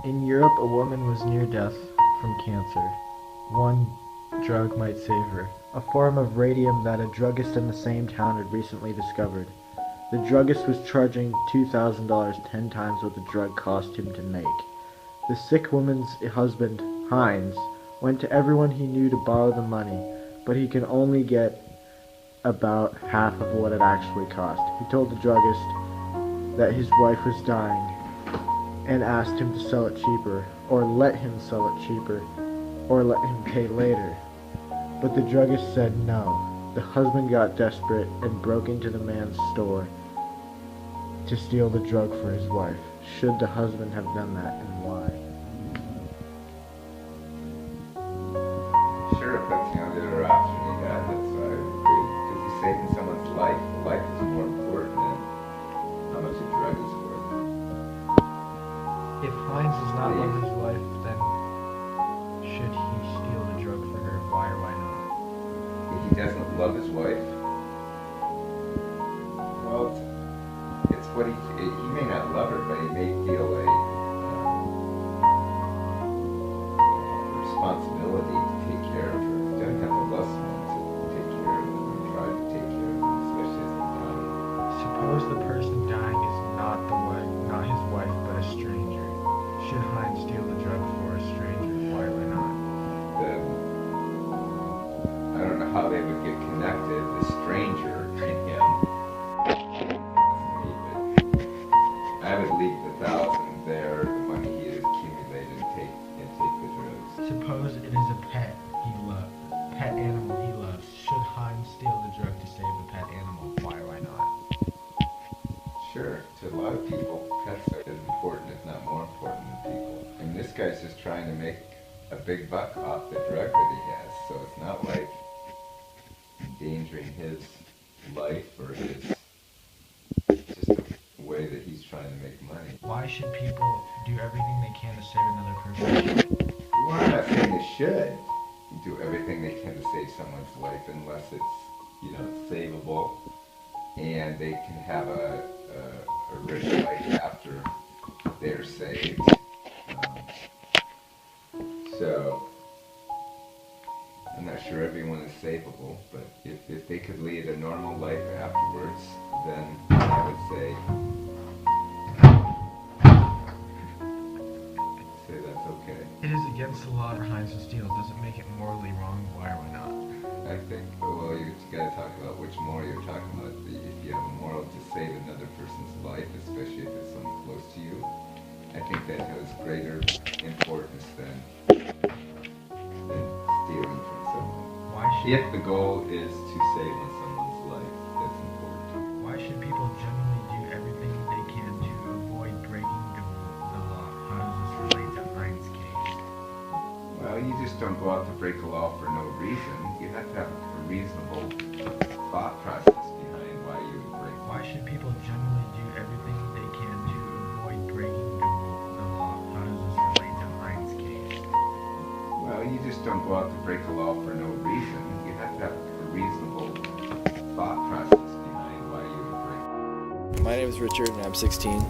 In Europe, a woman was near death from cancer. One drug might save her. A form of radium that a druggist in the same town had recently discovered. The druggist was charging $2,000, 10 times what the drug cost him to make. The sick woman's husband, Heinz, went to everyone he knew to borrow the money, but he could only get about half of what it actually cost. He told the druggist that his wife was dying and asked him to sell it cheaper, or let him sell it cheaper, or let him pay later. But the druggist said no. The husband got desperate and broke into the man's store to steal the drug for his wife. Should the husband have done that, and why? Sure, if that's the only other option he had, that's why I would agree. Because he's saving someone's life. Life is more important than how much a drug is worth. If Heinz does not love his wife, then should he steal the drug for her? Why or why not? If he doesn't love his wife, well, it's what he may not love her, but he may feel a responsibility to take care of her. He doesn't have to love someone to take care of them and try to take care of them, especially as they're dying. Suppose the person dying is not his wife, but a stranger. Should Heinz steal the drug for a stranger? Why or not? I don't know how they would get connected, the stranger and him. I would leave the $1,000 there, the money he has accumulated, and take the drugs. Suppose it is a pet animal he loves. Should Heinz steal the drug to save the pet animal? Why or why not? Sure, to a lot of people, pets are as important, if not more important than people. And this guy's just trying to make a big buck off the drug that he has, so it's not like endangering his life or his, it's just a way that he's trying to make money. Why should people do everything they can to save another person? Well, I'm not saying they should do everything they can to save someone's life unless it's, savable and they can have a rich life after they're saved. So, I'm not sure everyone is savable, but if they could lead a normal life afterwards, then I would say that's okay. It is against the law for Heinz to steal. Does it make it morally wrong? Why or why not? I think, well, you got to talk about which moral you're talking about. If you have a moral to save another person's life, especially if it's someone close to you, I think that has greater importance than stealing from someone. If the goal is to save someone's life, that's important. Why should people generally do everything they can to avoid breaking the law? How does this relate to Heinz's case? Well, you just don't go out to break a law for no reason. You have to have a reasonable thought process behind why you would break. Why should people generally do everything they can to avoid breaking the law? How does this relate to Heinz's case? Well, you just don't go out to break a law for no reason. You have to have a reasonable thought process behind why you would break. My name is Richard and I'm 16.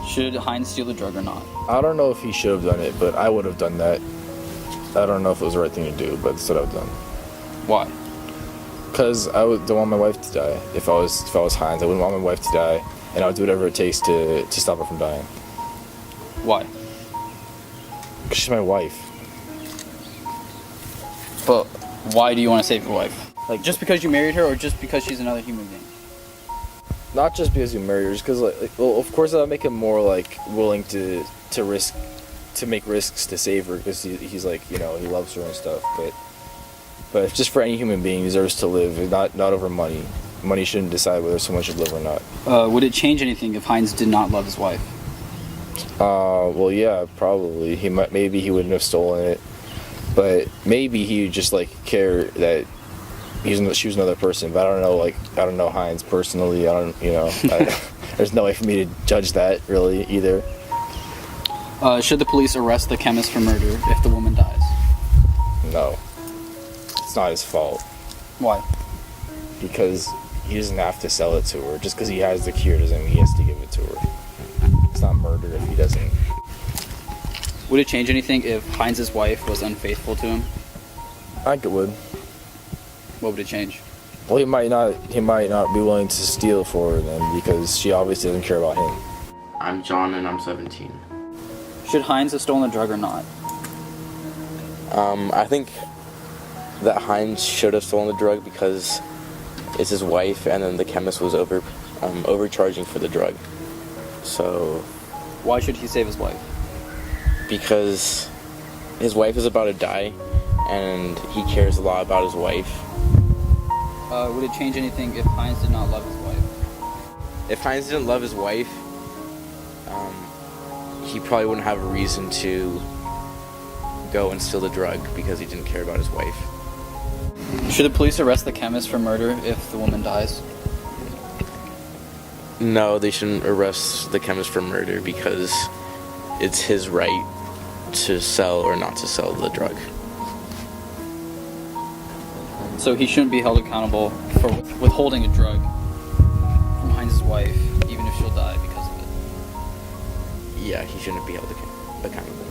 Should Heinz steal the drug or not? I don't know if he should have done it, but I would have done that. I don't know if it was the right thing to do, but that's what I would have done. Why? Because I don't want my wife to die. If I was Heinz, I wouldn't want my wife to die, and I would do whatever it takes to stop her from dying. Why? Because she's my wife. But why do you want to save your wife? Like, just because you married her, or just because she's another human being? Not just because you married her, just because, well, of course that would make him more, willing to make risks to save her, because he's he loves her and stuff, but just for any human being, he deserves to live, not over money. Money shouldn't decide whether someone should live or not. Would it change anything if Heinz did not love his wife? Well, yeah, probably. Maybe he wouldn't have stolen it, but maybe he would just care that she was another person. But I don't know Heinz personally. There's no way for me to judge that really either. Should the police arrest the chemist for murder if the woman dies? No. It's not his fault. Why? Because he doesn't have to sell it to her. Just because he has the cure doesn't mean he has to give it to her. It's not murder if he doesn't. Would it change anything if Heinz's wife was unfaithful to him? I think it would. What would it change? Well, he might not be willing to steal for her then, because she obviously doesn't care about him. I'm John and I'm 17. Should Heinz have stolen the drug or not? I think that Heinz should have stolen the drug because it's his wife, and then the chemist was overcharging for the drug. So, Why should he save his wife? because his wife is about to die, and he cares a lot about his wife. Would it change anything if Heinz did not love his wife? If Heinz didn't love his wife, he probably wouldn't have a reason to go and steal the drug because he didn't care about his wife. Should the police arrest the chemist for murder if the woman dies? No, they shouldn't arrest the chemist for murder because it's his right to sell or not to sell the drug. So he shouldn't be held accountable for withholding a drug from Heinz's wife, even if she'll die because of it. Yeah, he shouldn't be held accountable.